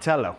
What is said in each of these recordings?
Tello.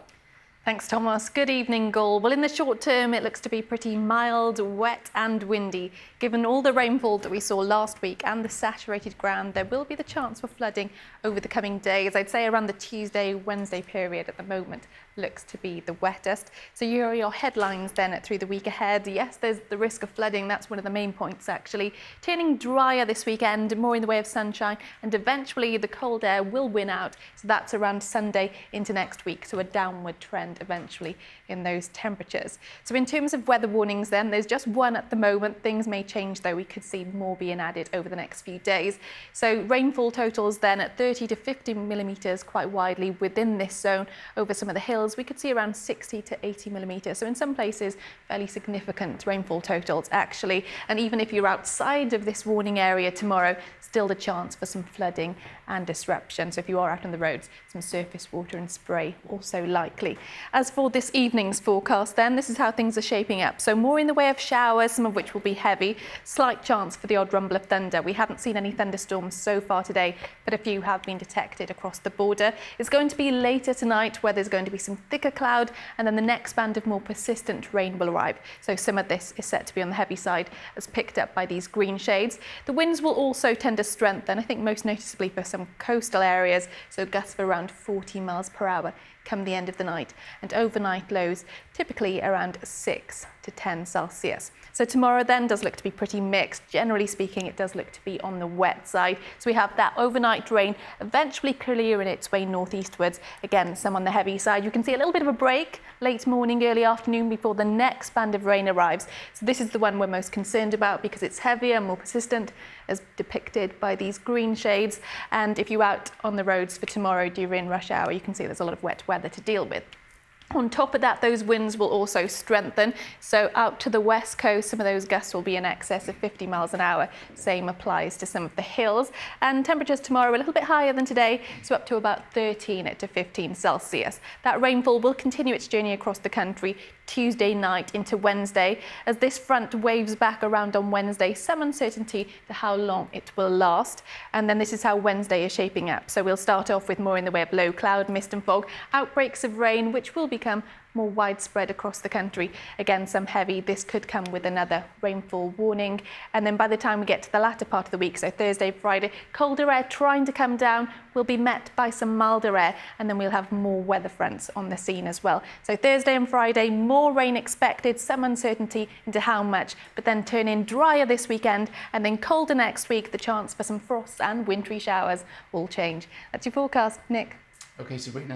Thanks, Thomas. Good evening, Gaul. Well, in the short term, it looks to be pretty mild, wet and windy. Given all the rainfall that we saw last week and the saturated ground, there will be the chance for flooding over the coming days. I'd say around the Tuesday, Wednesday period at the moment looks to be the wettest. So here are your headlines then through the week ahead. Yes, there's the risk of flooding. That's one of the main points, actually. Turning drier this weekend, more in the way of sunshine, and eventually the cold air will win out. So that's around Sunday into next week. So a downward trend eventually in those temperatures. So in terms of weather warnings then, there's just one at the moment. Things may change though. We could see more being added over the next few days. So rainfall totals then at 30 to 50 millimetres quite widely within this zone. Over some of the hills we could see around 60 to 80 millimetres. So in some places fairly significant rainfall totals actually. And even if you're outside of this warning area tomorrow, still the chance for some flooding and disruption. So if you are out on the roads, some surface water and spray also likely. As for this evening's forecast then, this is how things are shaping up. So more in the way of showers, some of which will be heavy, slight chance for the odd rumble of thunder. We haven't seen any thunderstorms so far today, but a few have been detected across the border. It's going to be later tonight where there's going to be some thicker cloud, and then the next band of more persistent rain will arrive. So some of this is set to be on the heavy side as picked up by these green shades. The winds will also tend to strengthen, I think most noticeably for some coastal areas, so gusts of around 40 miles per hour come the end of the night, and overnight lows typically around 6 to 10 Celsius. So tomorrow then does look to be pretty mixed. Generally speaking, it does look to be on the wet side. So we have that overnight rain eventually clearing its way northeastwards. Again, some on the heavy side. You can see a little bit of a break late morning, early afternoon before the next band of rain arrives. So this is the one we're most concerned about because it's heavier, more persistent, as depicted by these green shades. And if you're out on the roads for tomorrow during rush hour, you can see there's a lot of wet weather to deal with. On top of that, those winds will also strengthen. So out to the west coast, some of those gusts will be in excess of 50 miles an hour. Same applies to some of the hills. And temperatures tomorrow are a little bit higher than today, so up to about 13 to 15 Celsius. That rainfall will continue its journey across the country Tuesday night into Wednesday. As this front waves back around on Wednesday, some uncertainty to how long it will last. And then this is how Wednesday is shaping up. So we'll start off with more in the way of low cloud, mist and fog, outbreaks of rain, which will become more widespread across the country. Again, some heavy. This could come with another rainfall warning. And then by the time we get to the latter part of the week, so Thursday, Friday, colder air trying to come down will be met by some milder air, and then we'll have more weather fronts on the scene as well. So Thursday and Friday, more rain expected, some uncertainty into how much, but then turning drier this weekend and then colder next week. The chance for some frost and wintry showers will change. That's your forecast, Nick. Okay, Sabrina.